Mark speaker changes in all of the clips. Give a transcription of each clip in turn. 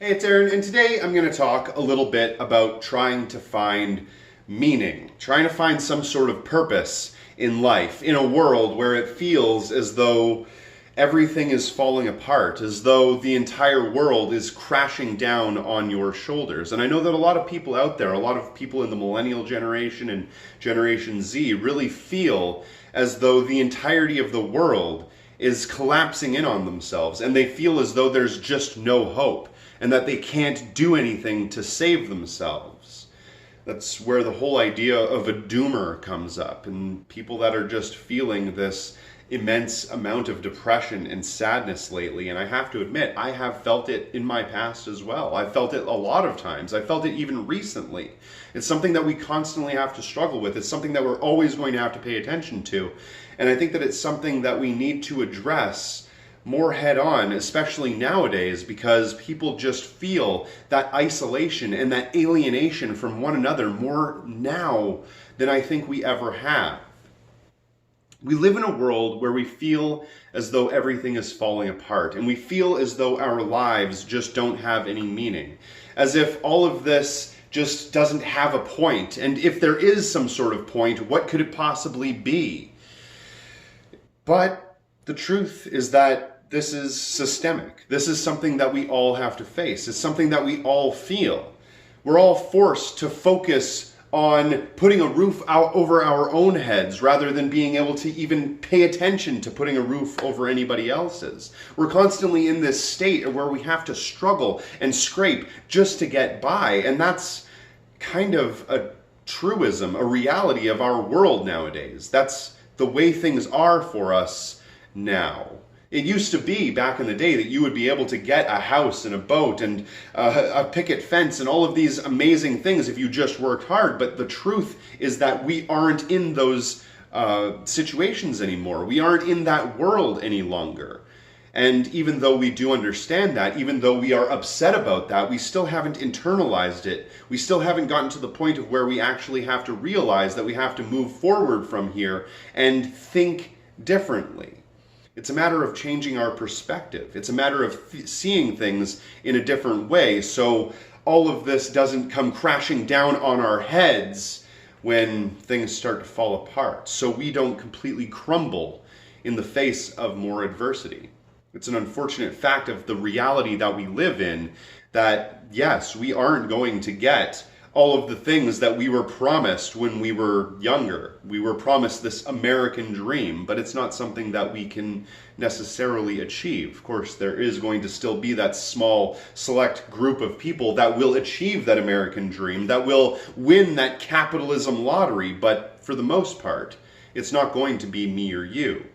Speaker 1: Hey, it's Aaron, and today I'm going to talk a little bit about trying to find meaning, trying to find some sort of purpose in life, in a world where it feels as though everything is falling apart, as though the entire world is crashing down on your shoulders. And I know that a lot of people out there, a lot of people in the millennial generation and Generation Z really feel as though the entirety of the world is collapsing in on themselves, and they feel as though there's just no hope, and that they can't do anything to save themselves. That's where the whole idea of a doomer comes up, and people that are just feeling this immense amount of depression and sadness lately. And I have to admit, I have felt it in my past as well. I felt it a lot of times. I felt it even recently. It's something that we constantly have to struggle with. It's something that we're always going to have to pay attention to. And I think that it's something that we need to address more head on, especially nowadays, because people just feel that isolation and that alienation from one another more now than I think we ever have. We live in a world where we feel as though everything is falling apart, and we feel as though our lives just don't have any meaning, as if all of this just doesn't have a point, and if there is some sort of point, what could it possibly be? But the truth is that this is systemic. This is something that we all have to face. It's something that we all feel. We're all forced to focus on putting a roof out over our own heads rather than being able to even pay attention to putting a roof over anybody else's. We're constantly in this state where we have to struggle and scrape just to get by, and that's kind of a truism, a reality of our world nowadays. That's the way things are for us now. It used to be back in the day that you would be able to get a house and a boat and a picket fence and all of these amazing things if you just worked hard. But the truth is that we aren't in those situations anymore. We aren't in that world any longer. And even though we do understand that, even though we are upset about that, we still haven't internalized it. We still haven't gotten to the point of where we actually have to realize that we have to move forward from here and think differently. It's a matter of changing our perspective. It's a matter of seeing things in a different way, so all of this doesn't come crashing down on our heads when things start to fall apart, so we don't completely crumble in the face of more adversity. It's an unfortunate fact of the reality that we live in that, yes, we aren't going to get all of the things that we were promised when we were younger. We were promised this American dream, but it's not something that we can necessarily achieve. Of course, there is going to still be that small, select group of people that will achieve that American dream, that will win that capitalism lottery, but for the most part, it's not going to be me or you.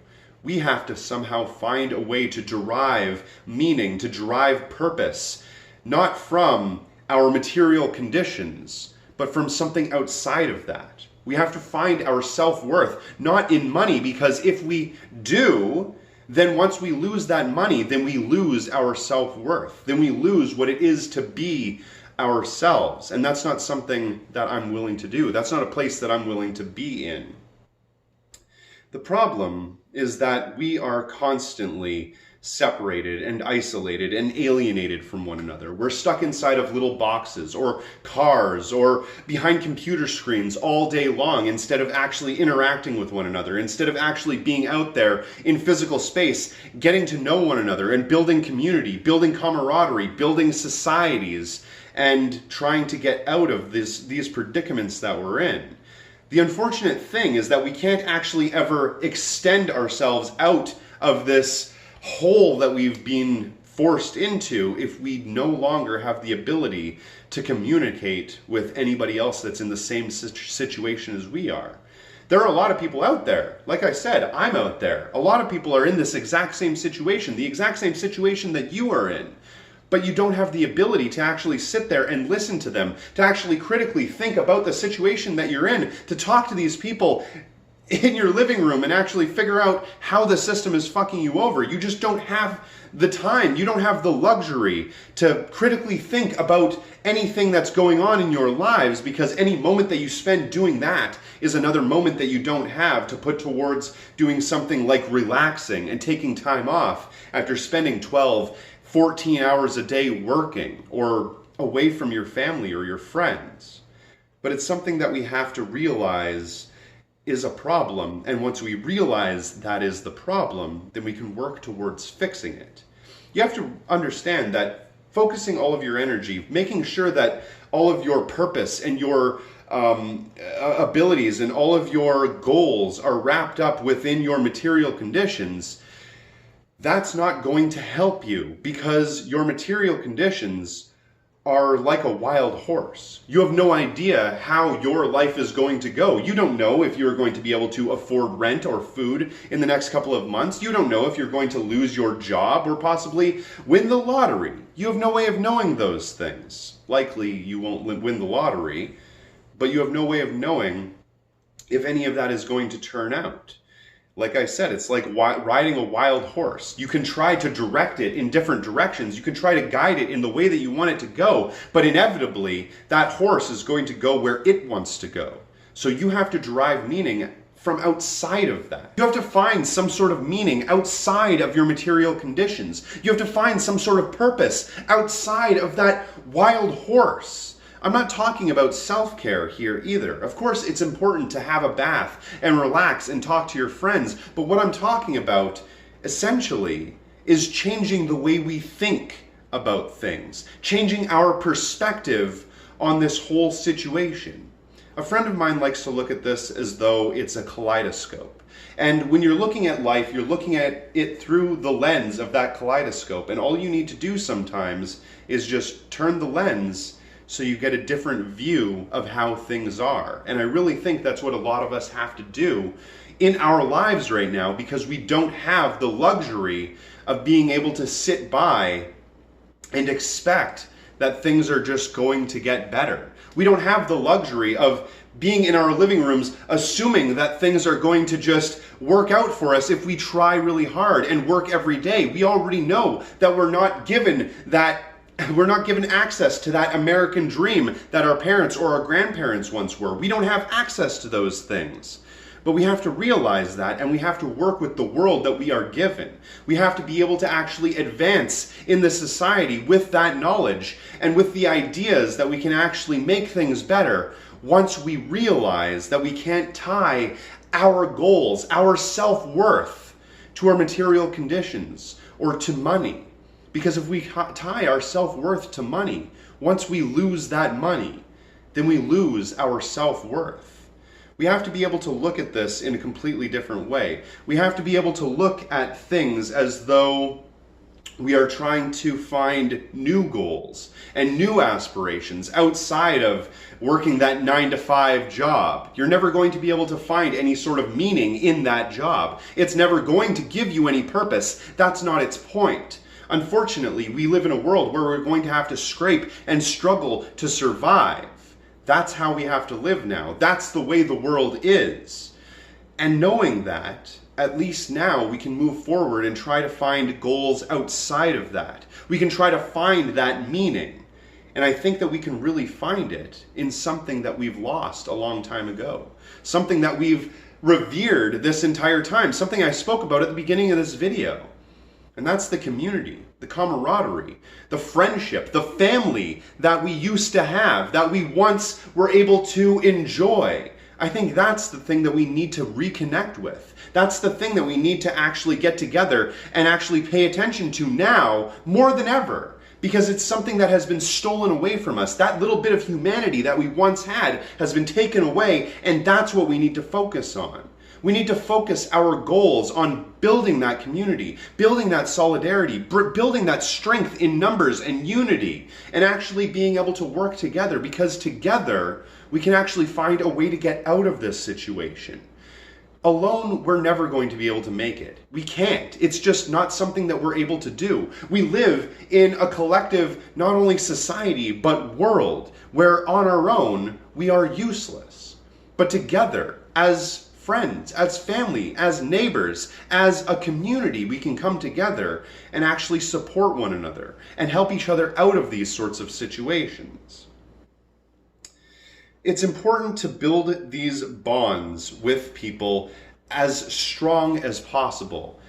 Speaker 1: We have to somehow find a way to derive meaning, to derive purpose, not from our material conditions, but from something outside of that. We have to find our self-worth, not in money, because if we do, then once we lose that money, then we lose our self-worth. Then we lose what it is to be ourselves. And that's not something that I'm willing to do. That's not a place that I'm willing to be in. The problem is that we are constantly separated and isolated and alienated from one another. We're stuck inside of little boxes or cars or behind computer screens all day long instead of actually interacting with one another, instead of actually being out there in physical space, getting to know one another and building community, building camaraderie, building societies, and trying to get out of these predicaments that we're in. The unfortunate thing is that we can't actually ever extend ourselves out of this hole that we've been forced into if we no longer have the ability to communicate with anybody else that's in the same situation as we are. There are a lot of people out there. Like I said, I'm out there. A lot of people are in this exact same situation, the exact same situation that you are in. But you don't have the ability to actually sit there and listen to them, to actually critically think about the situation that you're in, to talk to these people in your living room and actually figure out how the system is fucking you over. You just don't have the time. You don't have the luxury to critically think about anything that's going on in your lives, because any moment that you spend doing that is another moment that you don't have to put towards doing something like relaxing and taking time off after spending 12, 14 hours a day working or away from your family or your friends. But it's something that we have to realize is a problem. And once we realize that is the problem, then we can work towards fixing it. You have to understand that focusing all of your energy, making sure that all of your purpose and your abilities and all of your goals are wrapped up within your material conditions, that's not going to help you, because your material conditions are like a wild horse. You have no idea how your life is going to go. You don't know if you're going to be able to afford rent or food in the next couple of months. You don't know if you're going to lose your job or possibly win the lottery. You have no way of knowing those things. Likely you won't win the lottery, but you have no way of knowing if any of that is going to turn out. Like I said, it's like riding a wild horse. You can try to direct it in different directions. You can try to guide it in the way that you want it to go, but inevitably, that horse is going to go where it wants to go. So you have to derive meaning from outside of that. You have to find some sort of meaning outside of your material conditions. You have to find some sort of purpose outside of that wild horse. I'm not talking about self-care here either. Of course, it's important to have a bath and relax and talk to your friends, but what I'm talking about, essentially, is changing the way we think about things, changing our perspective on this whole situation. A friend of mine likes to look at this as though it's a kaleidoscope. And when you're looking at life, you're looking at it through the lens of that kaleidoscope, and all you need to do sometimes is just turn the lens so you get a different view of how things are. And I really think that's what a lot of us have to do in our lives right now, because we don't have the luxury of being able to sit by and expect that things are just going to get better. We don't have the luxury of being in our living rooms assuming that things are going to just work out for us if we try really hard and work every day. We already know that we're not given access to that American dream that our parents or our grandparents once were. We don't have access to those things. But we have to realize that, and we have to work with the world that we are given. We have to be able to actually advance in the society with that knowledge and with the ideas that we can actually make things better once we realize that we can't tie our goals, our self-worth, to our material conditions or to money. Because if we tie our self-worth to money, once we lose that money, then we lose our self-worth. We have to be able to look at this in a completely different way. We have to be able to look at things as though we are trying to find new goals and new aspirations outside of working that 9-to-5 job. You're never going to be able to find any sort of meaning in that job. It's never going to give you any purpose. That's not its point. Unfortunately, we live in a world where we're going to have to scrape and struggle to survive. That's how we have to live now. That's the way the world is. And knowing that, at least now we can move forward and try to find goals outside of that. We can try to find that meaning. And I think that we can really find it in something that we've lost a long time ago. Something that we've revered this entire time. Something I spoke about at the beginning of this video. And that's the community, the camaraderie, the friendship, the family that we used to have, that we once were able to enjoy. I think that's the thing that we need to reconnect with. That's the thing that we need to actually get together and actually pay attention to now more than ever. Because it's something that has been stolen away from us. That little bit of humanity that we once had has been taken away, and that's what we need to focus on. We need to focus our goals on building that community, building that solidarity, building that strength in numbers and unity, and actually being able to work together, because together we can actually find a way to get out of this situation. Alone, we're never going to be able to make it. We can't. It's just not something that we're able to do. We live in a collective, not only society, but world, where on our own, we are useless. But together, as friends, as family, as neighbors, as a community, we can come together and actually support one another and help each other out of these sorts of situations. It's important to build these bonds with people as strong as possible.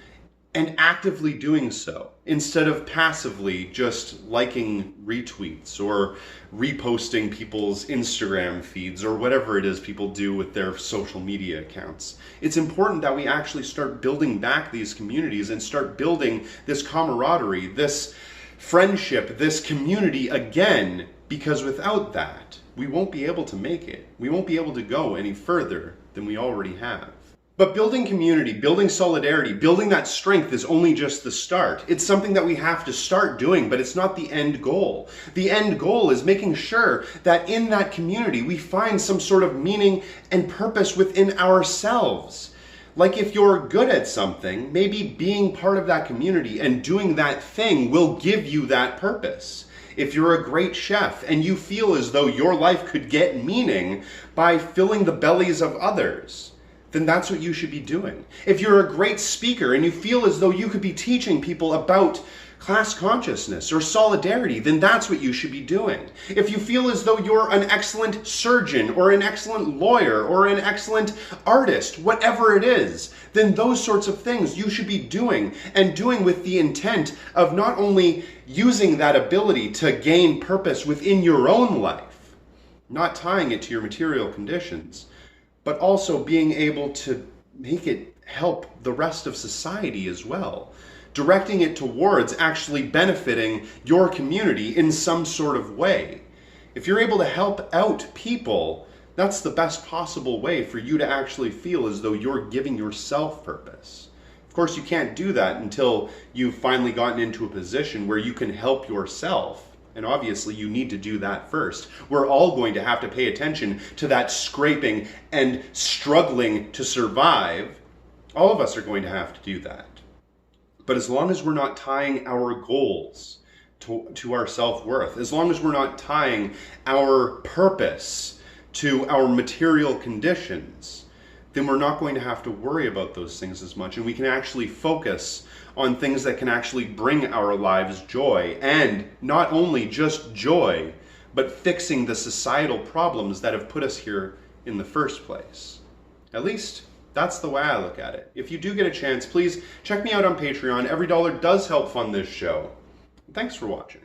Speaker 1: and actively doing so instead of passively just liking retweets or reposting people's Instagram feeds or whatever it is people do with their social media accounts. It's important that we actually start building back these communities and start building this camaraderie, this friendship, this community again, because without that, we won't be able to make it. We won't be able to go any further than we already have. But building community, building solidarity, building that strength is only just the start. It's something that we have to start doing, but it's not the end goal. The end goal is making sure that in that community we find some sort of meaning and purpose within ourselves. Like if you're good at something, maybe being part of that community and doing that thing will give you that purpose. If you're a great chef and you feel as though your life could get meaning by filling the bellies of others, then that's what you should be doing. If you're a great speaker and you feel as though you could be teaching people about class consciousness or solidarity, then that's what you should be doing. If you feel as though you're an excellent surgeon or an excellent lawyer or an excellent artist, whatever it is, then those sorts of things you should be doing, and doing with the intent of not only using that ability to gain purpose within your own life, not tying it to your material conditions, but also being able to make it help the rest of society as well. Directing it towards actually benefiting your community in some sort of way. If you're able to help out people, that's the best possible way for you to actually feel as though you're giving yourself purpose. Of course, you can't do that until you've finally gotten into a position where you can help yourself. And obviously you need to do that first. We're all going to have to pay attention to that scraping and struggling to survive. All of us are going to have to do that. But as long as we're not tying our goals to our self-worth, as long as we're not tying our purpose to our material conditions, then we're not going to have to worry about those things as much. And we can actually focus on things that can actually bring our lives joy, and not only just joy, but fixing the societal problems that have put us here in the first place. At least that's the way I look at it. If you do get a chance, please check me out on Patreon. Every dollar does help fund this show. Thanks for watching.